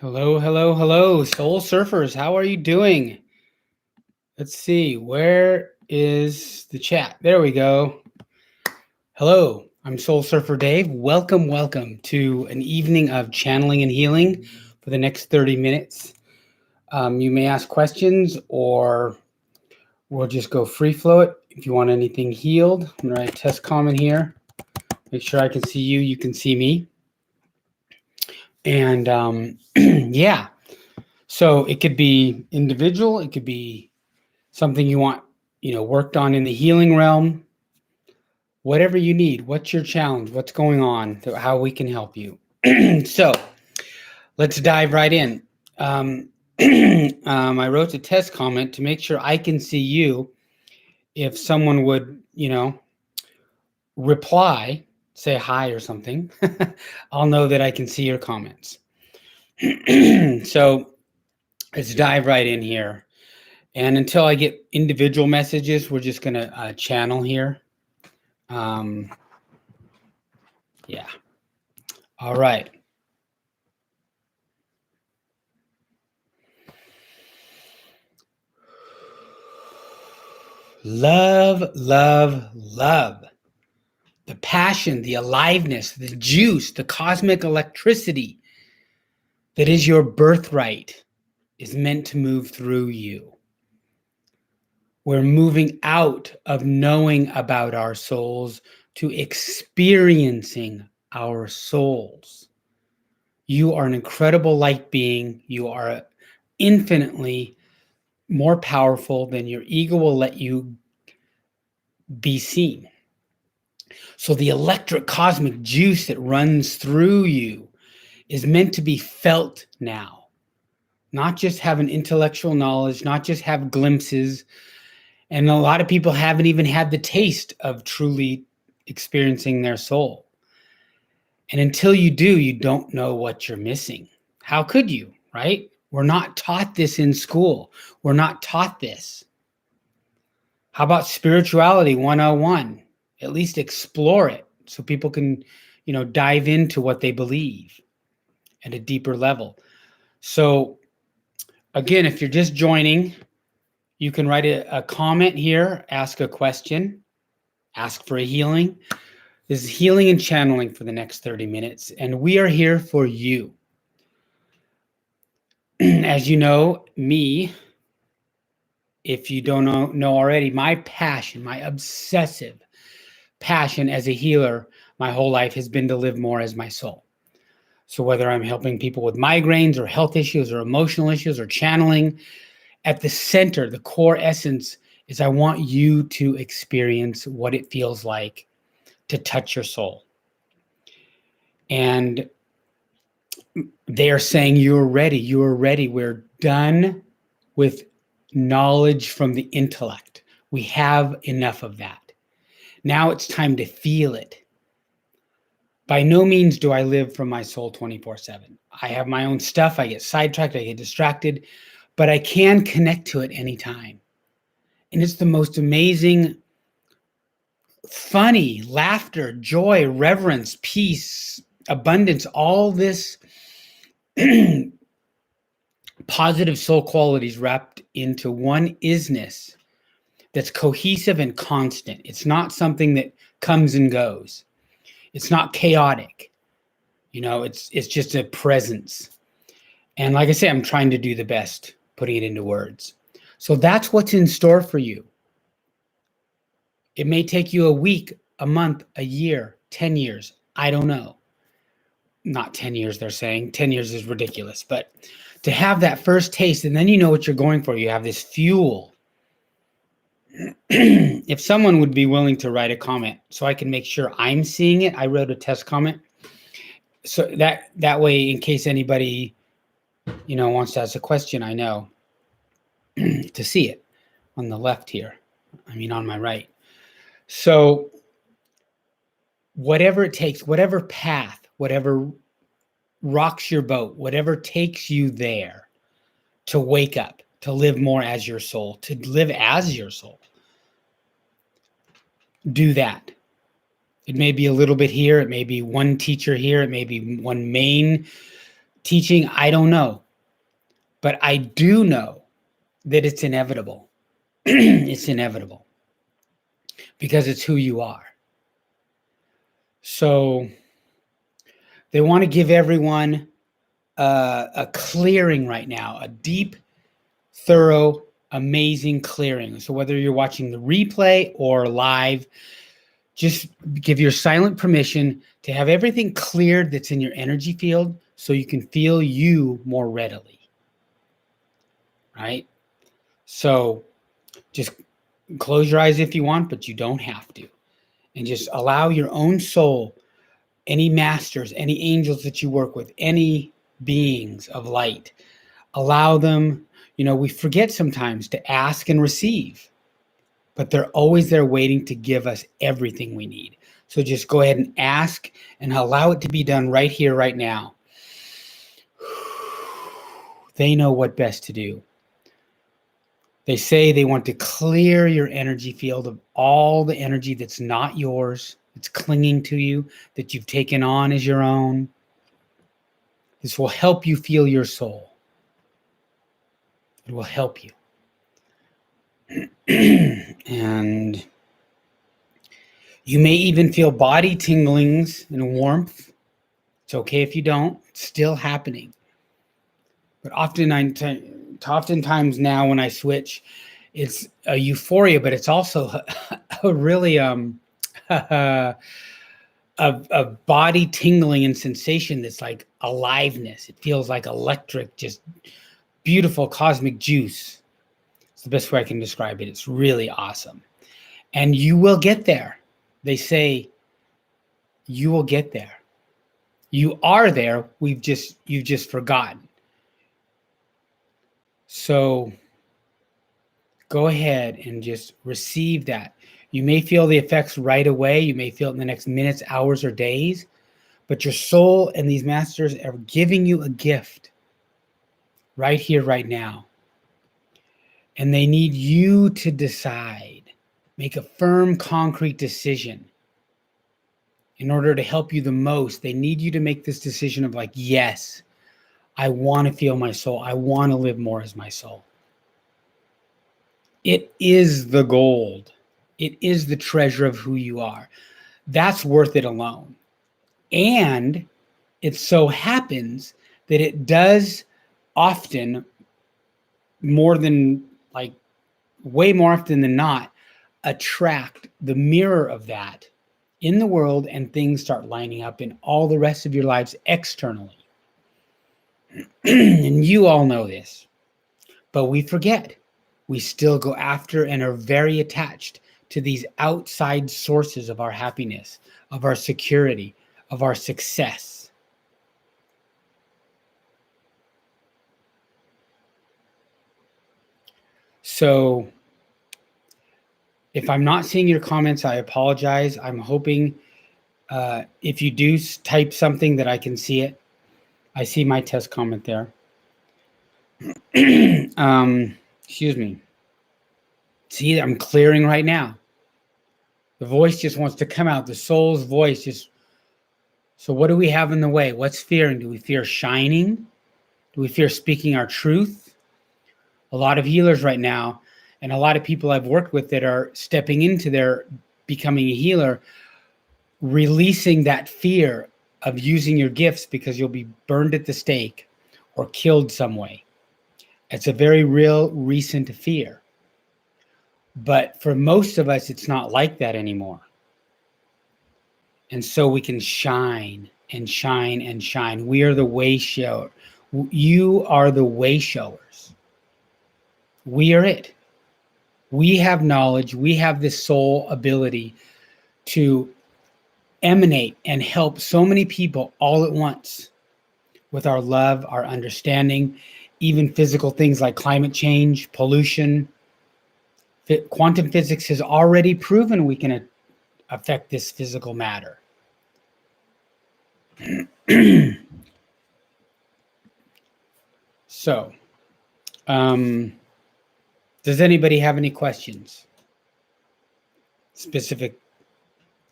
Hello, hello, hello, soul surfers. How are you doing? Let's see. Where is the chat? There we go. Hello, I'm Soul Surfer Dave. Welcome, welcome to an evening of channeling and healing for the next 30 minutes. You may ask questions or we'll just go free flow it. If you want anything healed, I'm going to write a test comment here. Make sure I can see you, you can see me. And yeah. So it could be individual, it could be something you want, worked on in the healing realm, whatever you need. What's your challenge? What's going on? How we can help you. So let's dive right in. I wrote a test comment to make sure I can see you. If someone would, reply, say hi or something, I'll know that I can see your comments. So let's dive right in here. And until I get individual messages, we're just going to channel here. Yeah. All right. Love, love, love. The passion, the aliveness, the juice, the cosmic electricity that is your birthright is meant to move through you. We're moving out of knowing about our souls to experiencing our souls. You are an incredible light being. You are infinitely more powerful than your ego will let you be seen. So the electric cosmic juice that runs through you is meant to be felt now, not just have an intellectual knowledge, not just have glimpses. And a lot of people haven't even had the taste of truly experiencing their soul. And until you do, you don't know what you're missing. How could you, right? We're not taught this in school. We're not taught this. How about spirituality 101? At least explore it so people can, dive into what they believe at a deeper level. So again, if you're just joining, you can write a comment here, ask a question, ask for a healing. This is healing and channeling for the next 30 minutes, and we are here for you. As you know, me, if you don't know already, my passion, my obsessive passion as a healer my whole life has been to live more as my soul. So whether I'm helping people with migraines or health issues or emotional issues or channeling, at the center, the core essence is I want you to experience what it feels like to touch your soul. And they are saying, you're ready. You're ready. We're done with knowledge from the intellect. We have enough of that. Now it's time to feel it. By no means do I live from my soul 24/7. I have my own stuff. I get sidetracked. I get distracted, but I can connect to it anytime. And it's the most amazing, funny, laughter, joy, reverence, peace, abundance, all this positive soul qualities wrapped into one isness that's cohesive and constant. It's not something that comes and goes. It's not chaotic. It's just a presence. And like I say, I'm trying to do the best putting it into words. So that's what's in store for you. It may take you a week, a month, a year, 10 years. I don't know. Not 10 years, they're saying. 10 years is ridiculous. But to have that first taste, and then you know what you're going for. You have this fuel. If someone would be willing to write a comment so I can make sure I'm seeing it, I wrote a test comment. So that way, in case anybody, wants to ask a question, I know to see it on the left here. On my right. So whatever it takes, whatever path, whatever rocks your boat, whatever takes you there to wake up, to live more as your soul, to live as your soul, do that. It may be a little bit here. It may be one teacher here. It may be one main Teaching, I don't know. But I do know that it's inevitable. It's inevitable because it's who you are. So they want to give everyone a clearing right now, a deep, thorough, amazing clearing. So whether you're watching the replay or live, just give your silent permission to have everything cleared that's in your energy field so you can feel you more readily. Right? So just close your eyes if you want, but you don't have to. And just allow your own soul, any masters, any angels that you work with, any beings of light, allow them. We forget sometimes to ask and receive, but they're always there waiting to give us everything we need. So just go ahead and ask and allow it to be done right here, right now. They know what best to do. They say they want to clear your energy field of all the energy that's not yours, that's clinging to you, that you've taken on as your own. This will help you feel your soul. It will help you. And you may even feel body tinglings and warmth. It's okay if you don't. It's still happening. But oftentimes now when I switch, it's a euphoria, but it's also a really a body tingling and sensation that's like aliveness. It feels like electric, just beautiful cosmic juice. It's the best way I can describe it. It's really awesome. And you will get there. They say you will get there. You are there. You've just forgotten. So go ahead and just receive that. You may feel the effects right away. You may feel it in the next minutes, hours, or days. But your soul and these masters are giving you a gift right here, right now. And they need you to decide. Make a firm, concrete decision. In order to help you the most, they need you to make this decision of like, yes, I want to feel my soul. I want to live more as my soul. It is the gold. It is the treasure of who you are. That's worth it alone. And it so happens that it does often, way more often than not, attract the mirror of that in the world, and things start lining up in all the rest of your lives externally. And you all know this, but we forget. We still go after and are very attached to these outside sources of our happiness, of our security, of our success. So if I'm not seeing your comments, I apologize. I'm hoping if you do type something that I can see it. I see my test comment there. Excuse me. See, I'm clearing right now. The voice just wants to come out. The soul's voice just. So what do we have in the way? What's fearing? Do we fear shining? Do we fear speaking our truth? A lot of healers right now, and a lot of people I've worked with that are stepping into their becoming a healer, releasing that fear of using your gifts because you'll be burned at the stake or killed some way. It's a very real, recent fear. But for most of us, it's not like that anymore. And so we can shine and shine and shine. We are the way shower. You are the way showers. We are it. We have knowledge. We have this soul ability to emanate and help so many people all at once with our love, our understanding, even physical things like climate change, pollution. Quantum physics has already proven we can affect this physical matter. So, does anybody have any questions? Specific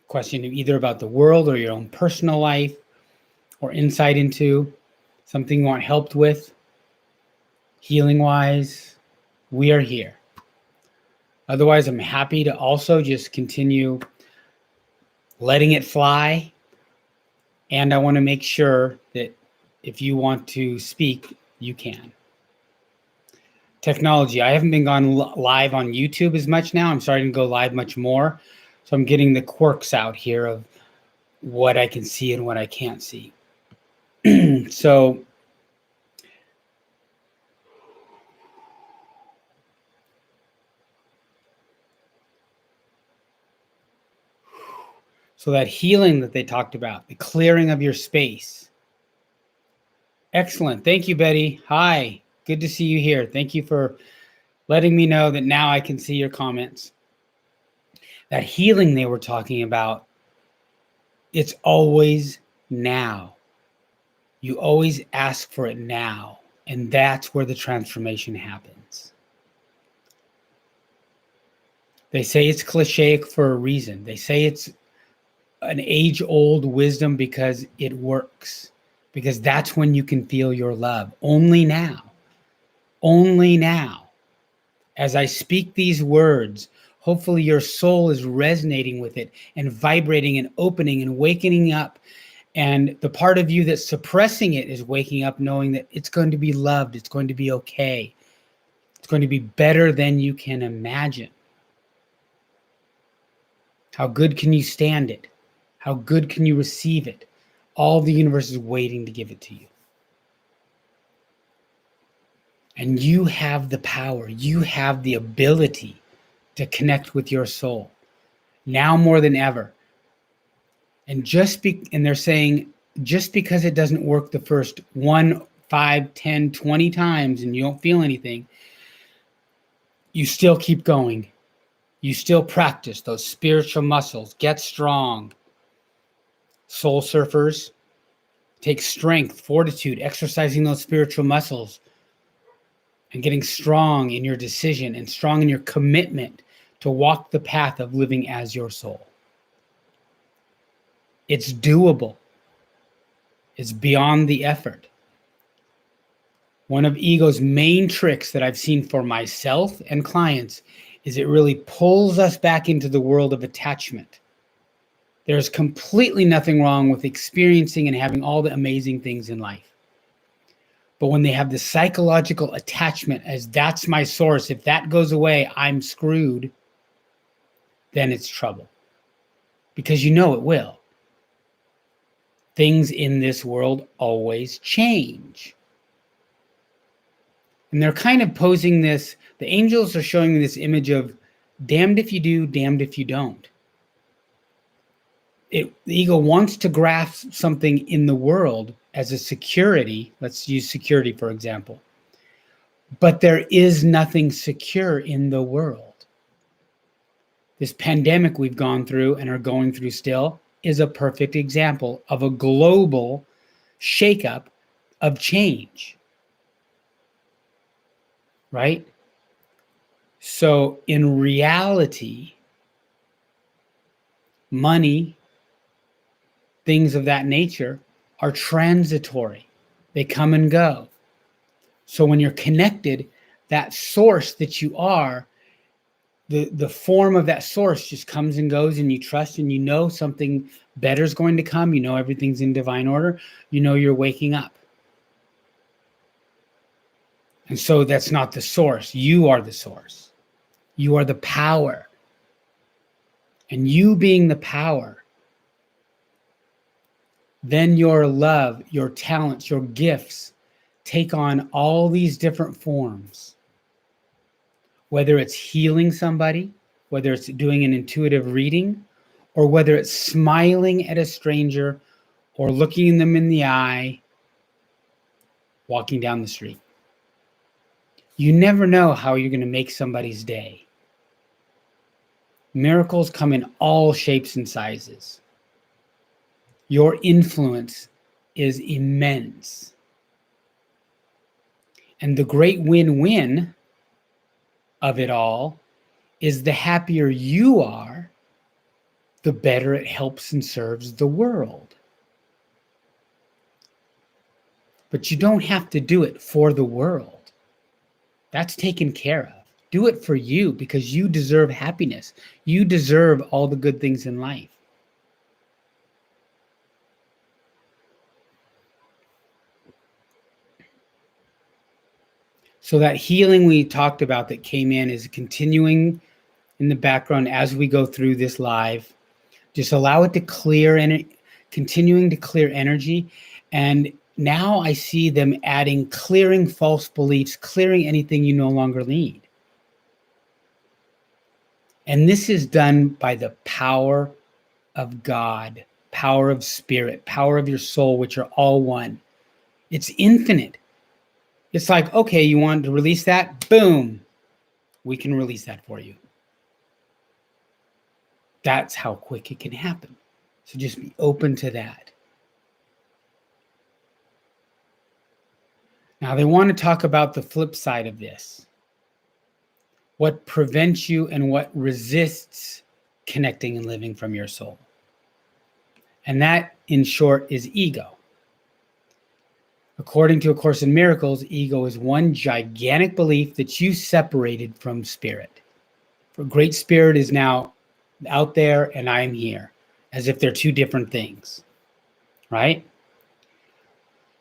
question either about the world or your own personal life or insight into something you want helped with, healing-wise, we are here. Otherwise, I'm happy to also just continue letting it fly. And I want to make sure that if you want to speak, you can. Technology. I haven't been gone live on YouTube as much now. I'm starting to go live much more. So I'm getting the quirks out here of what I can see and what I can't see. So that healing that they talked about, the clearing of your space. Excellent. Thank you, Betty. Hi. Good to see you here. Thank you for letting me know that now I can see your comments. That healing they were talking about, it's always now. You always ask for it now. And that's where the transformation happens. They say it's cliche for a reason. They say it's an age-old wisdom because it works. Because that's when you can feel your love. Only now. Only now. As I speak these words, hopefully your soul is resonating with it and vibrating and opening and wakening up. And the part of you that's suppressing it is waking up knowing that it's going to be loved. It's going to be okay. It's going to be better than you can imagine. How good can you stand it? How good can you receive it? All the universe is waiting to give it to you. And you have the power. You have the ability to connect with your soul now more than ever. And and they're saying, just because it doesn't work the first 1, 5, 10, 20 times and you don't feel anything, you still keep going. You still practice those spiritual muscles. Get strong. Soul surfers, take strength, fortitude, exercising those spiritual muscles and getting strong in your decision and strong in your commitment to walk the path of living as your soul. It's doable. It's beyond the effort. One of ego's main tricks that I've seen for myself and clients is it really pulls us back into the world of attachment. There's completely nothing wrong with experiencing and having all the amazing things in life. But when they have the psychological attachment as that's my source, if that goes away, I'm screwed, then it's trouble. Because you know it will. Things in this world always change. And they're kind of posing this, the angels are showing this image of damned if you do, damned if you don't. The ego wants to grasp something in the world as a security. Let's use security, for example. But there is nothing secure in the world. This pandemic we've gone through and are going through still is a perfect example of a global shakeup of change. Right? So in reality, money, things of that nature are transitory. They come and go. So when you're connected, that source that you are, the form of that source just comes and goes, and you trust and you know something better is going to come. You know everything's in divine order. You know you're waking up. And so that's not the source. You are the source. You are the power. And you being the power, then your love, your talents, your gifts take on all these different forms. Whether it's healing somebody, whether it's doing an intuitive reading, or whether it's smiling at a stranger or looking them in the eye, walking down the street. You never know how you're going to make somebody's day. Miracles come in all shapes and sizes. Your influence is immense. And the great win-win of it all is the happier you are, the better it helps and serves the world. But you don't have to do it for the world. That's taken care of. Do it for you because you deserve happiness. You deserve all the good things in life. So that healing we talked about that came in is continuing in the background as we go through this live. Just allow it to clear and continuing to clear energy. And now I see them adding clearing false beliefs, clearing anything you no longer need. And this is done by the power of God, power of spirit, power of your soul, which are all one. It's infinite. It's like, okay, you want to release that? Boom. We can release that for you. That's how quick it can happen. So just be open to that. Now they want to talk about the flip side of this. What prevents you and what resists connecting and living from your soul. And that, in short, is ego. According to A Course in Miracles, ego is one gigantic belief that you separated from spirit. For Great Spirit is now out there and I am here, as if they're two different things, right?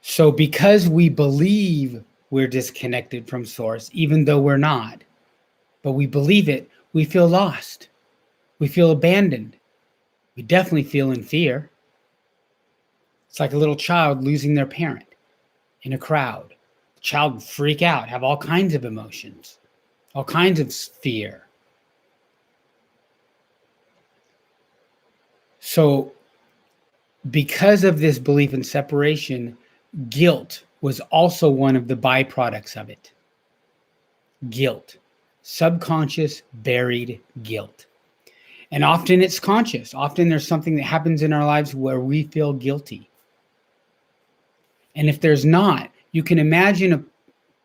So because we believe we're disconnected from Source, even though we're not, but we believe it, we feel lost. We feel abandoned. We definitely feel in fear. It's like a little child losing their parent in a crowd. The child would freak out, have all kinds of emotions, all kinds of fear. So because of this belief in separation, guilt was also one of the byproducts of it. Guilt. Subconscious, buried guilt. And often it's conscious. Often there's something that happens in our lives where we feel guilty. And if there's not, you can imagine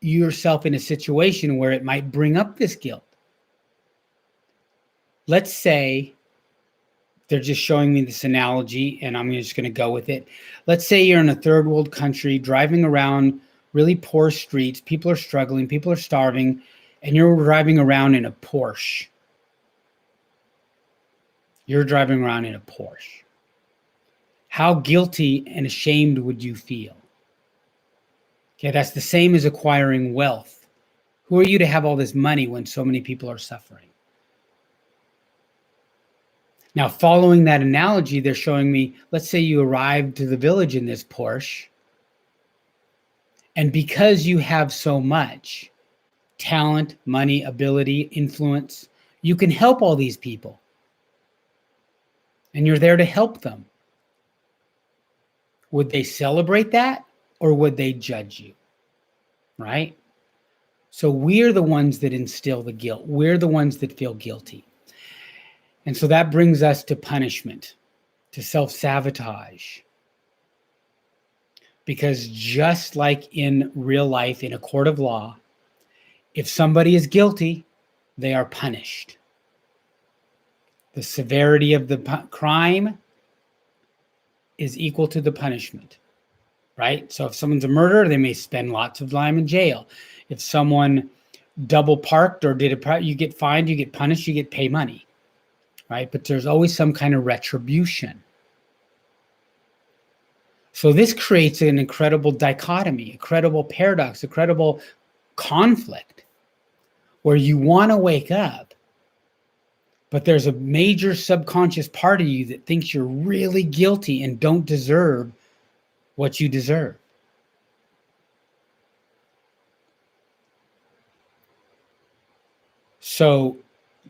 yourself in a situation where it might bring up this guilt. Let's say, they're just showing me this analogy and I'm just going to go with it. Let's say you're in a third world country driving around really poor streets. People are struggling, people are starving, and you're driving around in a Porsche. You're driving around in a Porsche. How guilty and ashamed would you feel? Okay, that's the same as acquiring wealth. Who are you to have all this money when so many people are suffering? Now, following that analogy, they're showing me, let's say you arrived to the village in this Porsche, and because you have so much talent, money, ability, influence, you can help all these people. And you're there to help them. Would they celebrate that or would they judge you? Right? So we're the ones that instill the guilt. We're the ones that feel guilty. And so that brings us to punishment, to self-sabotage. Because just like in real life, in a court of law, if somebody is guilty, they are punished. The severity of the crime is equal to the punishment, right? So if someone's a murderer, they may spend lots of time in jail. If someone double parked or you get fined, you get punished, you get pay money. Right? But there's always some kind of retribution. So this creates an incredible dichotomy, a credible paradox, a credible conflict where you want to wake up, but there's a major subconscious part of you that thinks you're really guilty and don't deserve what you deserve. So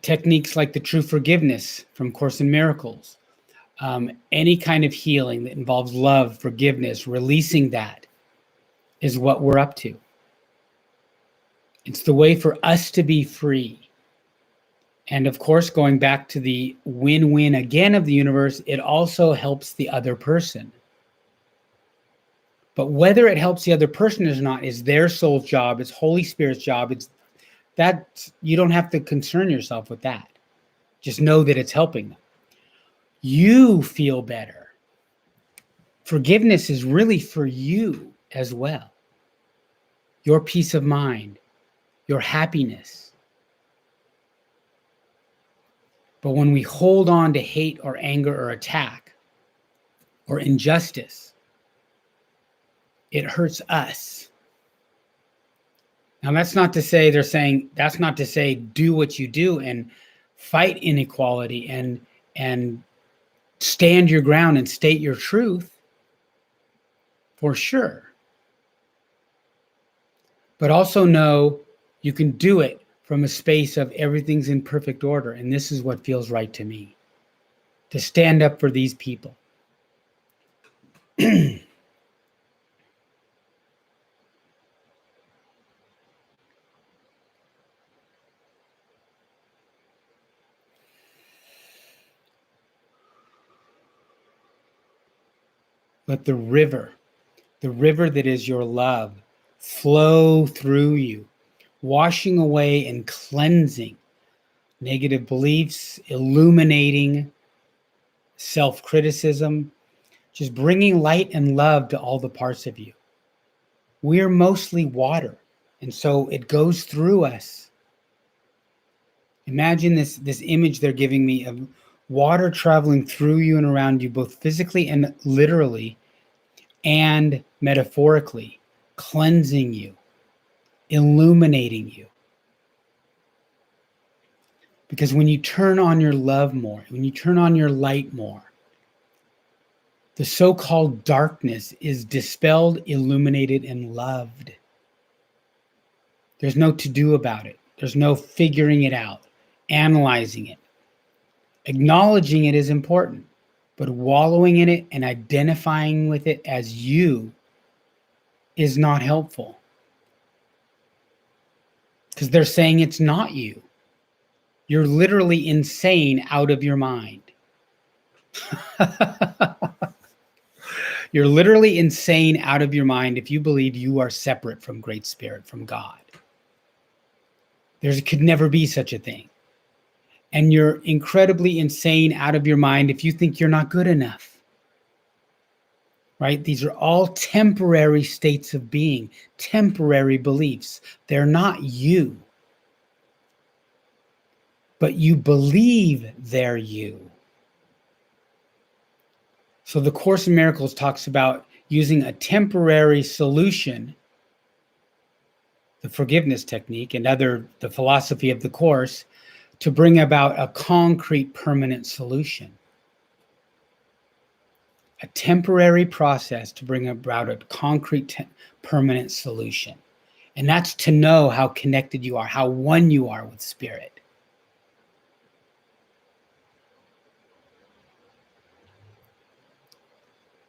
techniques like the true forgiveness from Course in Miracles, any kind of healing that involves love, forgiveness, releasing that is what we're up to. It's the way for us to be free. And of course, going back to the win-win again of the universe, it also helps the other person. But whether it helps the other person or not is their soul's job, it's Holy Spirit's job, it's that you don't have to concern yourself with that. Just know that it's helping them. You feel better. Forgiveness is really for you as well. your peace of mind, your happiness. But when we hold on to hate or anger or attack or injustice, it hurts us. Now, that's not to say that's not to say do what you do and fight inequality and stand your ground and state your truth, for sure. But also know you can do it from a space of everything's in perfect order. And this is what feels right to me, to stand up for these people. Let the river that is your love, flow through you, washing away and cleansing negative beliefs, illuminating self-criticism, just bringing light and love to all the parts of you. We're mostly water, and so it goes through us. Imagine this image they're giving me of water traveling through you and around you, both physically and literally, and metaphorically, cleansing you, illuminating you. Because when you turn on your love more, when you turn on your light more, the so-called darkness is dispelled, illuminated, and loved. There's no to-do about it. There's no figuring it out, analyzing it. Acknowledging it is important, but wallowing in it and identifying with it as you is not helpful. Because they're saying it's not you. You're literally insane out of your mind. You're literally insane out of your mind if you believe you are separate from Great Spirit, from God. There could never be such a thing. And you're incredibly insane out of your mind if you think you're not good enough. Right? These are all temporary states of being, temporary beliefs. They're not you. But you believe they're you. So the Course in Miracles talks about using a temporary solution, the forgiveness technique, and the philosophy of the Course, to bring about a concrete, permanent solution. A temporary process to bring about a concrete, permanent solution. And that's to know how connected you are, how one you are with Spirit.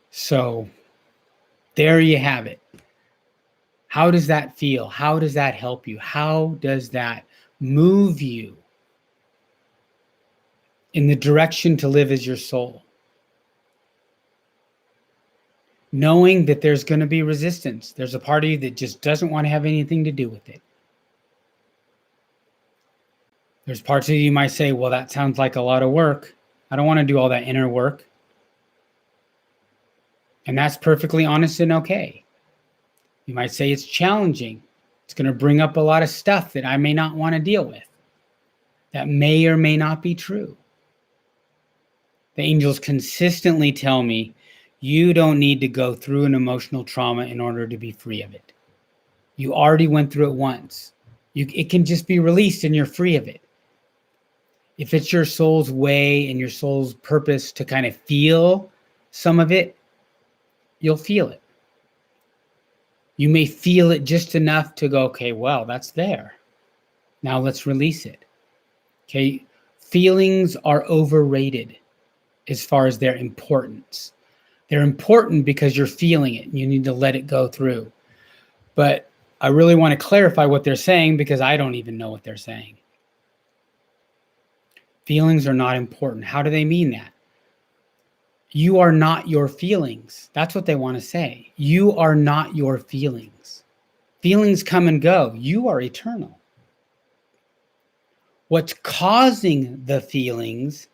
So there you have it. How does that feel? How does that help you? How does that move you in the direction to live as your soul? Knowing that there's going to be resistance. There's a part of you that just doesn't want to have anything to do with it. There's parts of you might say, well, that sounds like a lot of work. I don't want to do all that inner work. And that's perfectly honest and okay. You might say it's challenging. It's going to bring up a lot of stuff that I may not want to deal with. That may or may not be true. The angels consistently tell me, you don't need to go through an emotional trauma in order to be free of it. You already went through it once. It can just be released and you're free of it. If it's your soul's way and your soul's purpose to kind of feel some of it, you'll feel it. You may feel it just enough to go, okay, well, that's there. Now let's release it. Okay, feelings are overrated as far as their importance. They're important because you're feeling it and you need to let it go through. But I really want to clarify what they're saying because I don't even know what they're saying. Feelings are not important. How do they mean that? You are not your feelings. That's what they want to say. You are not your feelings. Feelings come and go. You are eternal. What's causing the feelings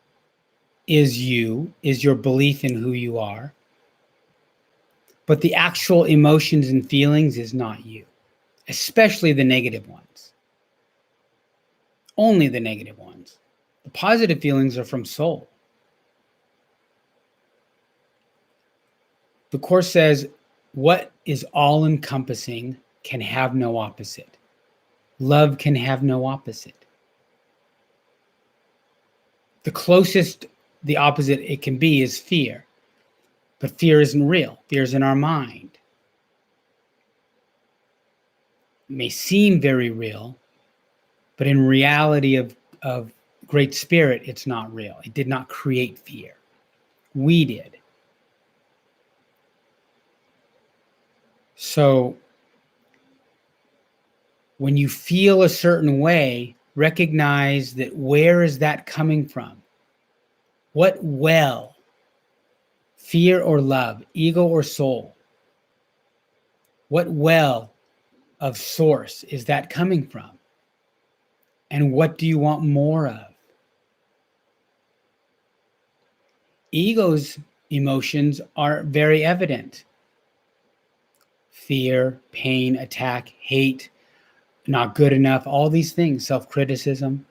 is your belief in who you are. But the actual emotions and feelings is not you. especially the negative ones. Only the negative ones. The positive feelings are from soul. The Course says, what is all encompassing can have no opposite. Love can have no opposite. The closest the opposite it can be is fear. But fear isn't real. Fear is in our mind. It may seem very real, but in reality of Great Spirit, it's not real. It did not create fear. We did. So when you feel a certain way, recognize that where is that coming from? What well? Fear or love, ego or soul? What well of source is that coming from? And what do you want more of? Ego's emotions are very evident. Fear, pain, attack, hate, not good enough, all these things, self-criticism.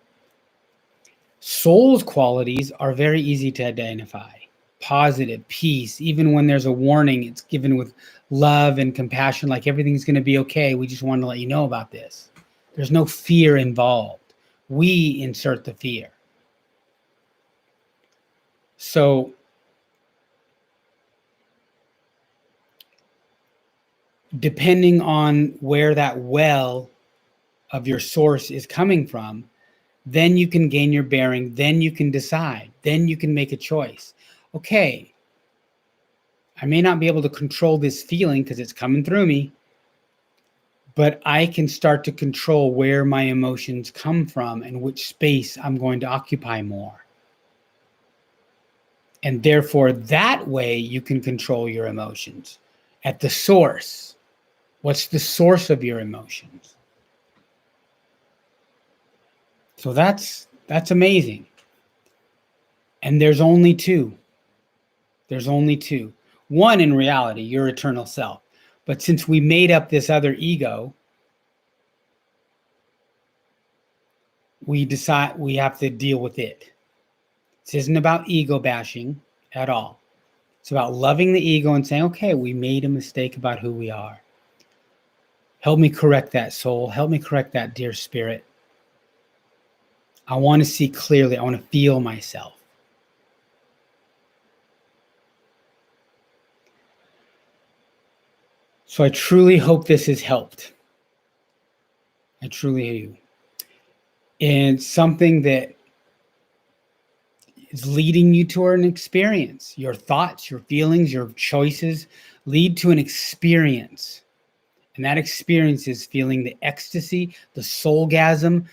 Soul's qualities are very easy to identify. Positive, peace, even when there's a warning, it's given with love and compassion, like everything's going to be okay. We just want to let you know about this. There's no fear involved. We insert the fear. So depending on where that well of your source is coming from, then you can gain your bearing, then you can decide, then you can make a choice. Okay, I may not be able to control this feeling because it's coming through me, but I can start to control where my emotions come from and which space I'm going to occupy more. And therefore, that way you can control your emotions at the source. What's the source of your emotions? So that's amazing. And there's only two. There's only two. One, in reality, your eternal self. But since we made up this other ego, we decide we have to deal with it. This isn't about ego bashing at all. It's about loving the ego and saying, okay, we made a mistake about who we are. Help me correct that, soul. Help me correct that, dear spirit. I want to see clearly. I want to feel myself. So I truly hope this has helped. I truly do. And something that is leading you to an experience. Your thoughts, your feelings, your choices lead to an experience. And that experience is feeling the ecstasy, the soulgasm,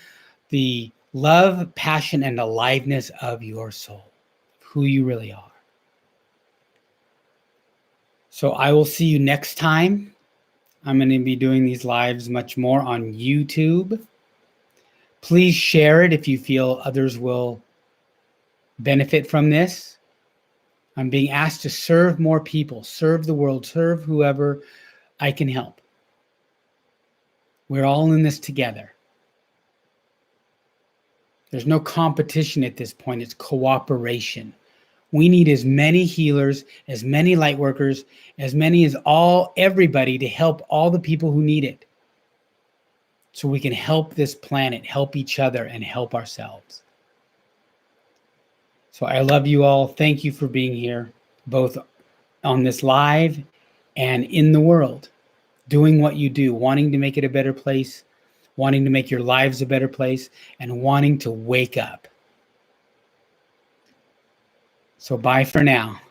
the love, passion, and aliveness of your soul, who you really are. So I will see you next time. I'm going to be doing these lives much more on YouTube. Please share it if you feel others will benefit from this. I'm being asked to serve more people, serve the world, serve whoever I can help. We're all in this together. There's no competition at this point. It's cooperation. We need as many healers, as many light workers, as many as everybody to help all the people who need it. So we can help this planet, help each other, and help ourselves. So I love you all. Thank you for being here, both on this live and in the world, doing what you do, wanting to make it a better place, wanting to make your lives a better place, and wanting to wake up. So bye for now.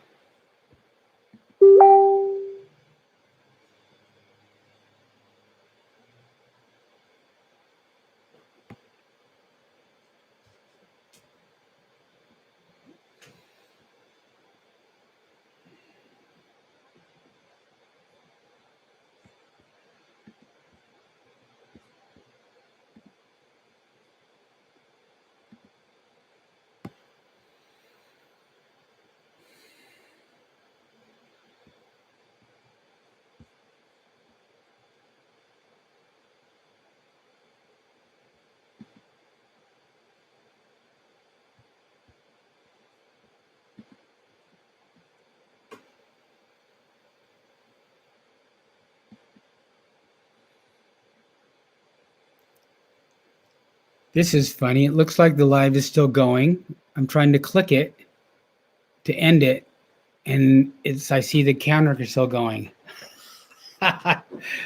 This is funny. It looks like the live is still going. I'm trying to click it to end it, and I see the counter is still going.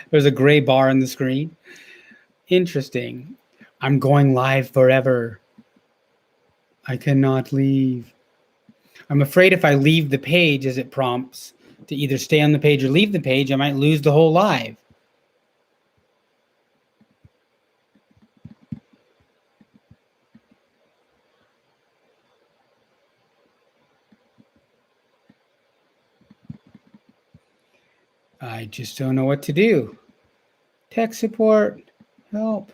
There's a gray bar on the screen. Interesting. I'm going live forever. I cannot leave. I'm afraid if I leave the page as it prompts to either stay on the page or leave the page, I might lose the whole live. I just don't know what to do. Tech support, help.